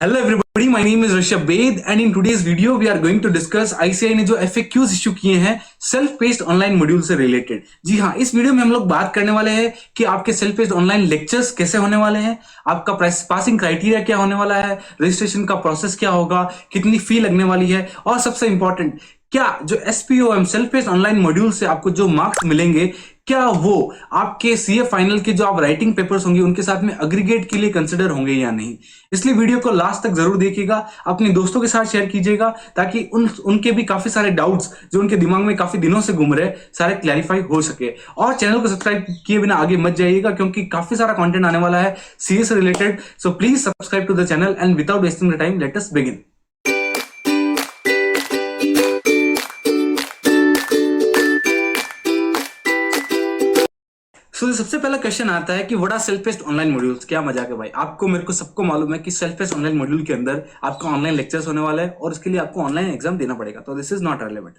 Hello everybody, my name is Rishabh Bed and in today's video we are going to discuss ICAI ने जो FAQs issue किए हैं self paced online module से related. जी हाँ, इस video में हम लोग बात करने वाले हैं कि आपके सेल्फ पेस्ड ऑनलाइन लेक्चर्स कैसे होने वाले हैं, आपका पासिंग क्राइटेरिया क्या होने वाला है, रजिस्ट्रेशन का प्रोसेस क्या होगा, कितनी फी लगने वाली है और सबसे इंपॉर्टेंट क्या जो SPOM self paced online module से आपको जो मार्क्स मिलेंगे क्या वो आपके सीए फाइनल के जो आप राइटिंग पेपर्स होंगे उनके साथ में एग्रीगेट के लिए कंसिडर होंगे या नहीं। इसलिए वीडियो को लास्ट तक जरूर देखिएगा, अपने दोस्तों के साथ शेयर कीजिएगा ताकि उनके भी काफी सारे डाउट्स जो उनके दिमाग में काफी दिनों से घूम रहे सारे क्लैरिफाई हो सके। और चैनल को सब्सक्राइब किए बिना आगे मत जाइएगा क्योंकि काफी सारा कंटेंट आने वाला है सीए से related. So please subscribe to the channel and without wasting the time let us begin. सबसे पहला क्वेश्चन आता है कि what are self paced online modules. क्या मजाक है भाई, आपको मेरे को सबको मालूम है कि सेल्फ पेस्ड ऑनलाइन मॉड्यूल के अंदर आपका ऑनलाइन लेक्चर्स होने वाला है और उसके लिए आपको ऑनलाइन एग्जाम देना पड़ेगा, तो this is not relevant.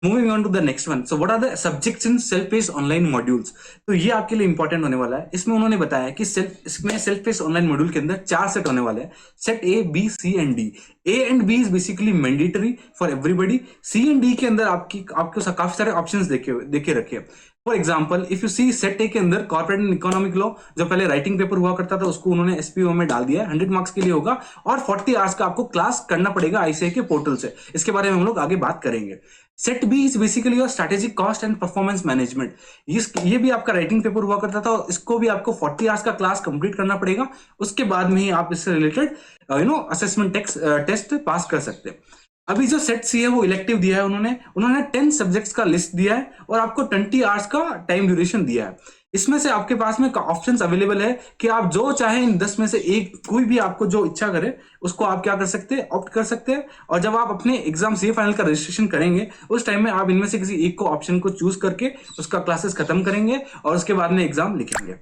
Moving on to the next one, so what are the subjects in self paced online modules. तो ये आपके लिए इंपॉर्टेंट होने वाला है। इसमें उन्होंने बताया कि इसमें सेल्फ पेस्ड ऑनलाइन मॉड्यूल के अंदर 4 सेट होने वाले हैं, set A B C and D. A and B is basically mandatory for everybody. C and D के अंदर आपको काफी सारे ऑप्शंस देखे रखे। For example if you see set A के अंदर कॉर्पोरेट एंड इकोनॉमिक लॉ जो पहले राइटिंग पेपर हुआ करता था उसको उन्होंने SPO में डाल दिया है, 100 मार्क्स के लिए होगा और 40 आवर्स का आपको क्लास करना पड़ेगा ICAI के पोर्टल से। इसके बारे में हम लोग आगे बात करेंगे। Set B is basically your strategic cost and performance management. ये भी आपका राइटिंग पेपर हुआ करता था और इसको भी आपको 40 आवर्स का क्लास कंप्लीट करना पड़ेगा, उसके बाद में ही आप इससे रिलेटेड असेसमेंट टेस्ट पास कर सकते हैं। अभी जो सेट सी है वो इलेक्टिव दिया है उन्होंने 10 सब्जेक्ट्स का लिस्ट दिया है और आपको 20 आवर्स का टाइम ड्यूरेशन दिया है। इसमें से आपके पास में ऑप्शंस अवेलेबल है कि आप जो चाहे इन 10 में से एक कोई भी आपको जो इच्छा करे उसको आप क्या कर सकते हैं, ऑप्ट कर सकते हैं। और जब आप अपने एग्जाम सीए फाइनल का रजिस्ट्रेशन करेंगे उस टाइम में आप इनमें से किसी एक को ऑप्शन को चूज करके उसका क्लासेस खत्म करेंगे और उसके बाद में एग्जाम लिखेंगे।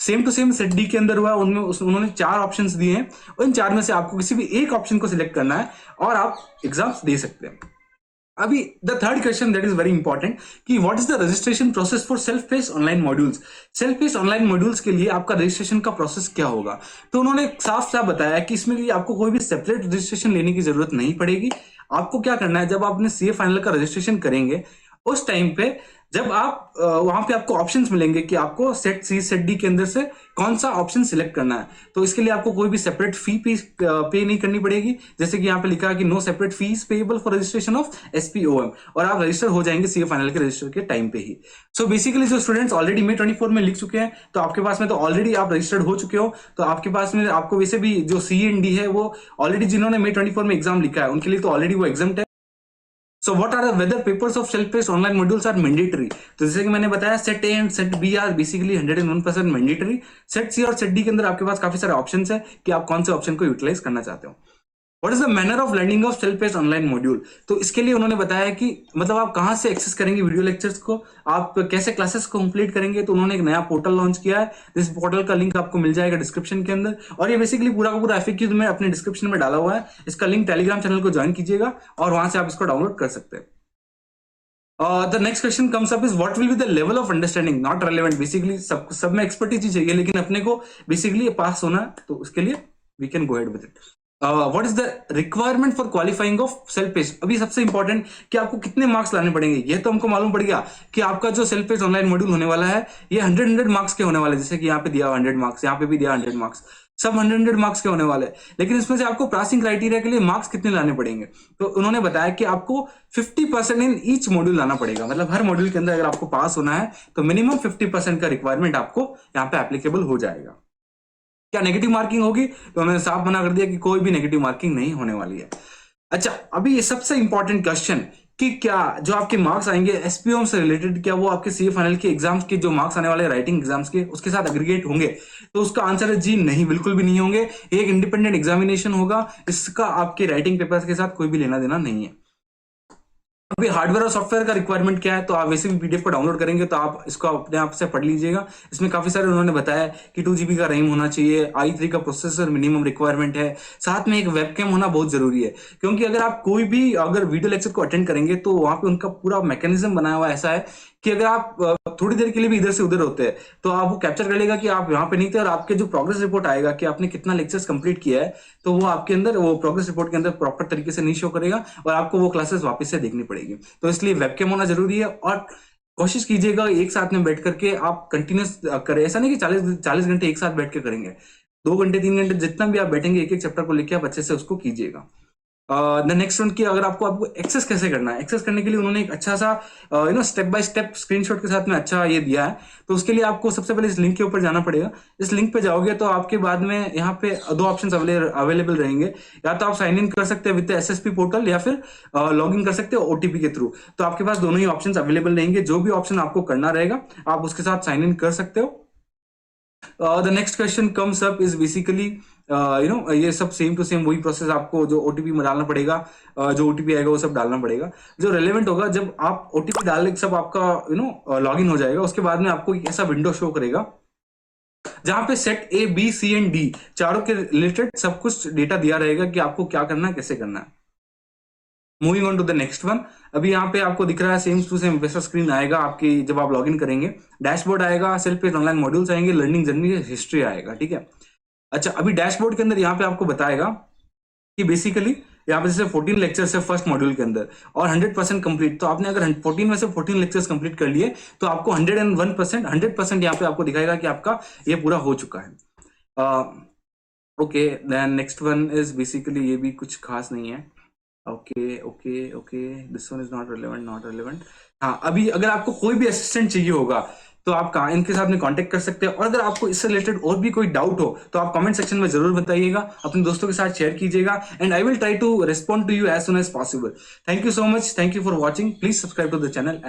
Same to same set D के अंदर हुआ, उन्होंने 4 ऑप्शंस दिए हैं और इन 4 में से आपको किसी भी एक ऑप्शन को सिलेक्ट करना है और आप एग्जाम्स दे सकते हैं। अभी the third question that is very important कि what is the registration process for self paced online modules. Self paced online modules के लिए आपका रजिस्ट्रेशन का प्रोसेस क्या होगा। तो उन्होंने साफ साफ बताया कि इसमें लिए आपको कोई भी सेपरेट रजिस्ट्रेशन लेने की जरूरत नहीं पड़ेगी। आपको क्या करना है, जब आप अपने सीए फाइनल का रजिस्ट्रेशन करेंगे उस टाइम पे जब आप वहां पे आपको ऑप्शंस मिलेंगे कि आपको सेट सी सेट डी के अंदर से कौन सा ऑप्शन सिलेक्ट करना है, तो इसके लिए आपको कोई भी सेपरेट फी पे नहीं करनी पड़ेगी। जैसे कि यहाँ पे लिखा है कि no separate fees payable for registration of SPOM और आप रजिस्टर हो जाएंगे सीए फाइनल के रजिस्टर के टाइम पे ही। सो बेसिकली जो स्टूडेंट्स ऑलरेडी May 24 में लिख चुके हैं तो आपके पास में तो ऑलरेडी आप रजिस्टर्ड हो चुके हो, तो आपके पास में आपको वैसे भी जो CND है वो ऑलरेडी जिन्होंने May 24 में एग्जाम लिखा है उनके लिए तो ऑलरेडी वो एग्जाम है। So what are the whether papers of self-paced online modules are mandatory? तो जैसे कि मैंने बताया set A and set B are basically 101% mandatory. Set C और सेट डी के अंदर आपके पास काफी सारे ऑप्शंस है कि आप कौन से ऑप्शन को यूटिलाइज करना चाहते हो। What is the manner of learning of self paced online module. तो इसके लिए उन्होंने बताया कि मतलब आप कहां से एक्सेस करेंगे वीडियो लेक्चर्स को, आप कैसे क्लासेस को कंप्लीट करेंगे। तो उन्होंने एक नया पोर्टल लॉन्च किया है, इस पोर्टल का लिंक आपको मिल जाएगा डिस्क्रिप्शन के अंदर और ये बेसिकली पूरा का पूरा FAQ में अपने डिस्क्रिप्शन में डाला हुआ है। इसका लिंक टेलीग्राम चैनल को ज्वाइन कीजिएगा और वहां से आप इसको डाउनलोड कर सकते हैं। The next question comes up is what will be the level of understanding? Not relevant. Basically सब में expertise ही चाहिए लेकिन अपने को basically पास होना है तो उसके लिए we can go ahead with it. What is the requirement for qualifying of self paced? अभी सबसे इंपॉर्टेंट कि आपको कितने मार्क्स लाने पड़ेंगे ये तो हमको मालूम पड़ गया कि आपका जो सेल्फ पेस्ड ऑनलाइन मॉड्यूल होने वाला है ये 100 मार्क्स के होने वाले, जैसे कि यहाँ पे दिया 100 मार्क्स, यहाँ पे भी दिया 100 मार्क्स, सब 100 मार्क्स के होने वाले। लेकिन इसमें से आपको पासिंग क्राइटेरिया के लिए मार्क्स कितने लाने पड़ेंगे, तो उन्होंने बताया कि आपको 50% इन ईच मॉड्यूल लाना पड़ेगा। मतलब हर मॉड्यूल के अंदर अगर आपको पास होना है तो मिनिमम 50% का रिक्वायरमेंट आपको यहाँ पे एप्लीकेबल हो जाएगा। क्या नेगेटिव मार्किंग होगी, तो उन्होंने साफ मना कर दिया कि कोई भी नेगेटिव मार्किंग नहीं होने वाली है। अच्छा, अभी ये सबसे इंपॉर्टेंट क्वेश्चन कि क्या जो आपके मार्क्स आएंगे SPOM से रिलेटेड क्या वो आपके सीए फाइनल के एग्जाम्स के जो मार्क्स आने वाले राइटिंग एग्जाम्स के उसके साथ एग्रीगेट होंगे। तो उसका आंसर है जी नहीं, बिल्कुल भी नहीं होंगे। एक इंडिपेंडेंट एग्जामिनेशन होगा, इसका आपके राइटिंग पेपर्स के साथ कोई भी लेना देना नहीं है। अभी हार्डवेयर और सॉफ्टवेयर का रिक्वायरमेंट क्या है, तो आप वैसे भी PDF को डाउनलोड करेंगे तो आप इसको अपने आप से पढ़ लीजिएगा। इसमें काफी सारे उन्होंने बताया कि 2 GB का रैम होना चाहिए, i3 का प्रोसेसर मिनिमम रिक्वायरमेंट है, साथ में एक वेबकैम होना बहुत जरूरी है। क्योंकि अगर आप कोई भी अगर वीडियो लेक्चर को अटेंड करेंगे तो वहां पे उनका पूरा मैकेनिज्म बनाया हुआ ऐसा है कि अगर आप थोड़ी देर के लिए भी इधर से उधर होते हैं, तो आप वो कैप्चर कर लेगा कि आप यहाँ पे नहीं थे, और आपके जो प्रोग्रेस रिपोर्ट आएगा कि आपने कितना लेक्चर्स कंप्लीट किया है, तो वो आपके अंदर वो प्रोग्रेस रिपोर्ट के अंदर प्रॉपर तरीके से नहीं शो करेगा, और आपको वो क्लासेस वापस से देखनी पड़ेगी। तो इसलिए वेबकैम होना जरूरी है, और कोशिश कीजिएगा एक साथ में बैठ करके आप कंटिन्यूस करें। ऐसा नहीं कि 40 घंटे एक साथ बैठ के करेंगे, 2 घंटे 3 घंटे जितना भी आप बैठेंगे एक एक चैप्टर को लेके आप अच्छे से उसको कीजिएगा। द नेक्स्ट वन की अगर आपको एक्सेस कैसे करना है, एक्सेस करने के लिए उन्होंने एक अच्छा सा स्टेप बाय स्टेप स्क्रीनशॉट के साथ में अच्छा ये दिया है। तो उसके लिए आपको सबसे पहले इस लिंक के ऊपर जाना पड़ेगा। इस लिंक पे जाओगे तो आपके बाद में यहाँ पे 2 ऑप्शंस अवेलेबल रहेंगे। या तो आप साइन इन कर सकते हैं विद एसएसपी पोर्टल, या फिर लॉग इन कर सकते हैं ओटीपी के थ्रू। तो आपके पास दोनों ही ऑप्शंस अवेलेबल रहेंगे, जो भी ऑप्शन आपको करना रहेगा आप उसके साथ साइन इन कर सकते हो। The next question comes up is basically ये सब सेम टू सेम वही प्रोसेस, आपको जो ओटीपी में डालना पड़ेगा, जो ओटीपी आएगा वो सब डालना पड़ेगा। जो रेलेवेंट होगा, जब आप ओटीपी डालने सब आपका लॉग इन हो जाएगा, उसके बाद में आपको एक ऐसा विंडो शो करेगा जहां पे set A B C and D चारों के रिलेटेड सब कुछ डेटा दिया रहेगा कि आपको क्या करना है, कैसे करना है। Moving on to the next one, अभी यहाँ पे आपको दिख रहा है सेम टू सेम वैसा स्क्रीन आएगा आपकी जब आप लॉगिन करेंगे। डैशबोर्ड आएगा, सेल्फ पेस्ड ऑनलाइन मॉड्यूल्स आएंगे, लर्निंग जर्नी हिस्ट्री आएगा, ठीक है। अच्छा, अभी डैशबोर्ड के अंदर यहाँ पे आपको बताएगा कि बेसिकली यहाँ पे जैसे 14 लेक्चर्स है फर्स्ट मॉड्यूल के अंदर और 100% कंप्लीट। तो आपने अगर 14 में से 14 लेक्चर्स कंप्लीट कर लिए तो आपको 101% यहाँ पे आपको दिखाएगा कि आपका ये पूरा हो चुका है। Okay, then next one is basically ये भी कुछ खास नहीं है। Okay okay okay, this one is not relevant. हाँ, अभी अगर आपको कोई भी असिस्टेंट चाहिए होगा तो आप इनके साथ में कांटेक्ट कर सकते हैं। और अगर आपको इससे रिलेटेड और भी कोई डाउट हो तो आप कमेंट सेक्शन में जरूर बताइएगा, अपने दोस्तों के साथ शेयर कीजिएगा, and I will try to respond to you as soon as possible. Thank you so much, thank you for watching, please subscribe to the channel and